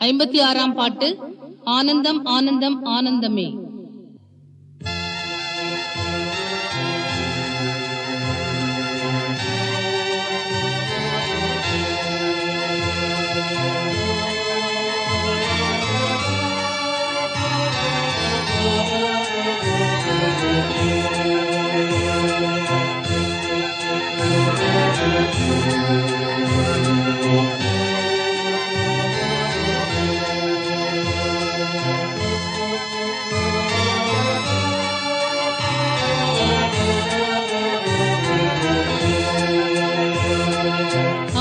56ஆம் பாட்டு. ஆனந்தம் ஆனந்தம் ஆனந்தமே.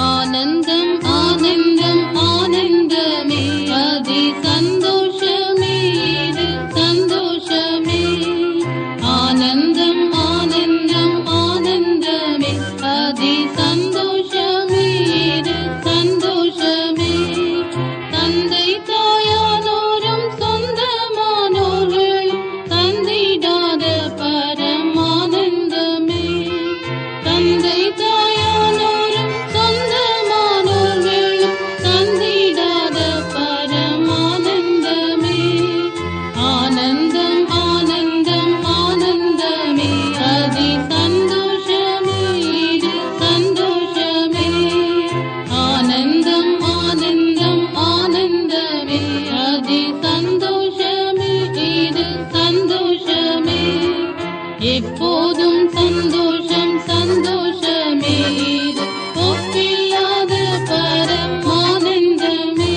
ஆனந்தம் ஆனந்தம் ஆனந்தமே, அதி சந்தோஷமே, இது சந்தோஷமே. ஆனந்தம் ஆனந்தம் ஆனந்தமே, அதி சந்தோஷமே, இது சந்தோஷமே. தந்தை தாயானோரும் சொந்தமானோர்கள் தந்திடாத பரமானந்தமே. தந்தை எப்போதும் சந்தோஷம் சந்தோஷமே, இது ஒப்பில்லாத பரமானந்தமே.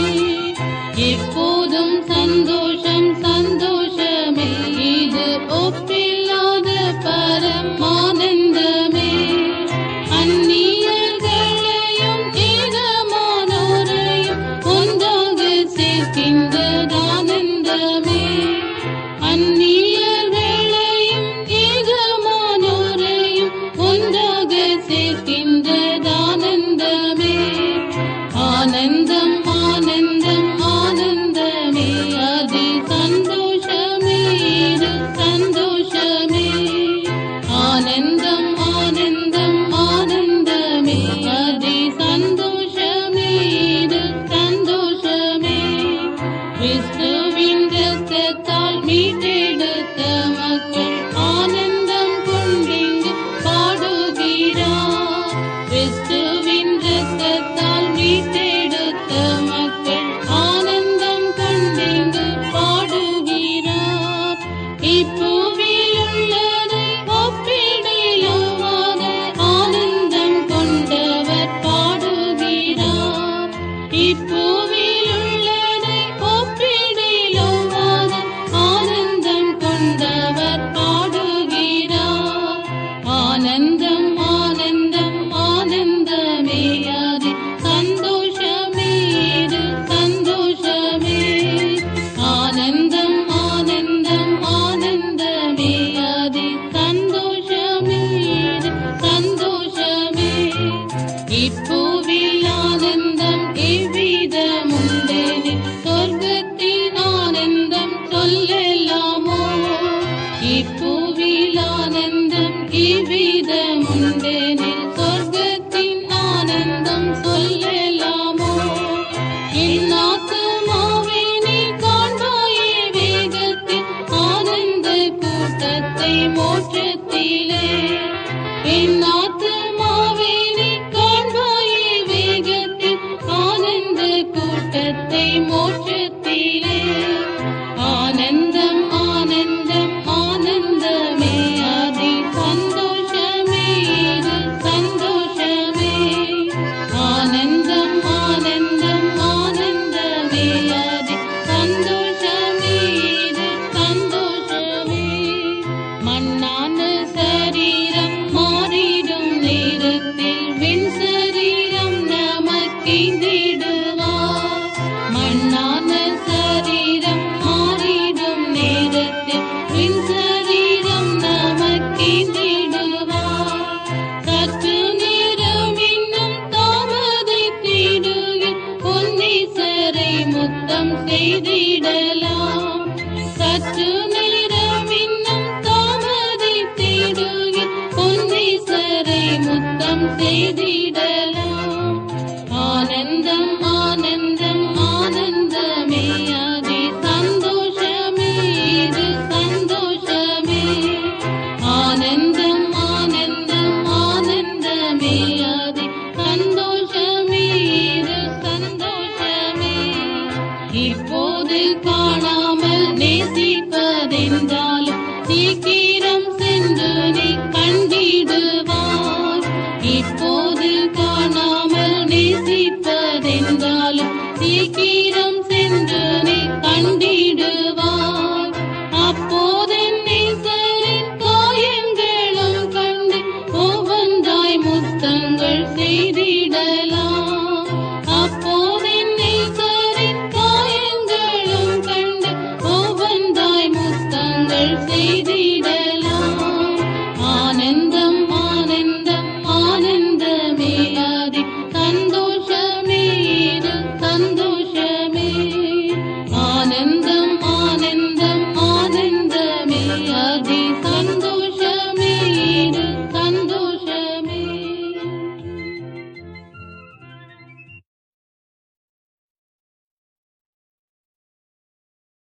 எப்போதும் சந்தோஷம் சந்தோஷமே, இது ஒப்பில்லாத பரமானந்தமே. அந்நியர்களையும் ஏகமானோரையும் ஒன்றாக சேர்க்கின்றது ஆனந்தமே. ஆனந்தம் ஆனந்தம் ஆனந்தமே, அதி சந்தோஷமே, இது சந்தோஷமே. ஆனந்தம் ஆனந்தம் ஆனந்தமே, அதி சந்தோஷமே, இது சந்தோஷமே. கிறிஸ்துவின் இரத்தத்தால் மீட்டெடுத்த மக்கள் ஆனந்தம் கொண்டிங்கு பாடுகிறார். கிறிஸ்துவின் இரத்தத்தால் மீட்டெடுத்த மக்கள் ஆனந்தம் கொண்டிங்கு பாடுகிறார். இப்பூவில் உள்ளதை ஒப்பிடலாத ஆனந்தம் கொண்டவர் பாடுகிறார். இப்பூவில் உள்ளதை ஒப்பிடலாத ஆனந்தம் கொண்டவர் பாடுகிறார். ஆனந்தம் ஆனந்தம் ஆனந்தமே, அதி சந்தோஷமே, இது சந்தோஷமே. ஆனந்தம் ஆனந்தம் ஆனந்தமே, அதி சந்தோஷமே, இது சந்தோஷமே. இப்பூவில் ஆனந்தம் எவ்விதமுண்டெனில் சொர்க்கத்தின் ஆனந்தம் சொல்லலாமோ. இப்பூவில் ஆனந்தம் எவ்விதமுண்டெனில் சொர்க்கத்தின் ஆனந்தம் சொல்லலாமோ. என் ஆத்துமாவே நீ காண்பாயே வேகத்தில் ஆனந்த கூட்டத்தை மோட்சத்திலே. என் ஆத்துமாவே நீ காண்பாயே வேகத்தில் ஆனந்த கூட்டத்தை மோட்சத்திலே. ஆனந்தம் ஆனந்தம் ஆனந்தமே, அதி சந்தோஷமே, இது சந்தோஷமே. ஆனந்தம் ஆனந்தம் ஆனந்தமே, அதி சந்தோஷமே, இது சந்தோஷமே. மண்ணான சரீரம் மாறிடும் நேரத்தில் விண் சரீரம் நமக்கிந்திடுவார். மண்ணான சரீரம் மாறிடும் நேரத்தில் விண் சரீரம் நமக்கிந்திடுவார். சற்று நேரம் இன்னும் தாமதித்திடுகில் பொன்னீசரை முத்தம் செய்திடலாம். சற்று நேரம் இன்னும் தாமதித்திடுகில் பொன்னீசரை முத்தம் செய்திடலாம். ஆனந்தம் ஆனந்தம் ஆனந்தம் இப்போது காணாமல் நேசிப்பதென்றாலும் சீக்கிரம் சென்று நீ கண்டிடுவாய். இப்போது காணாமல் நேசிப்பதென்றாலும் சீக்கிரம் சென்று நீ கண்டிடுவாய்.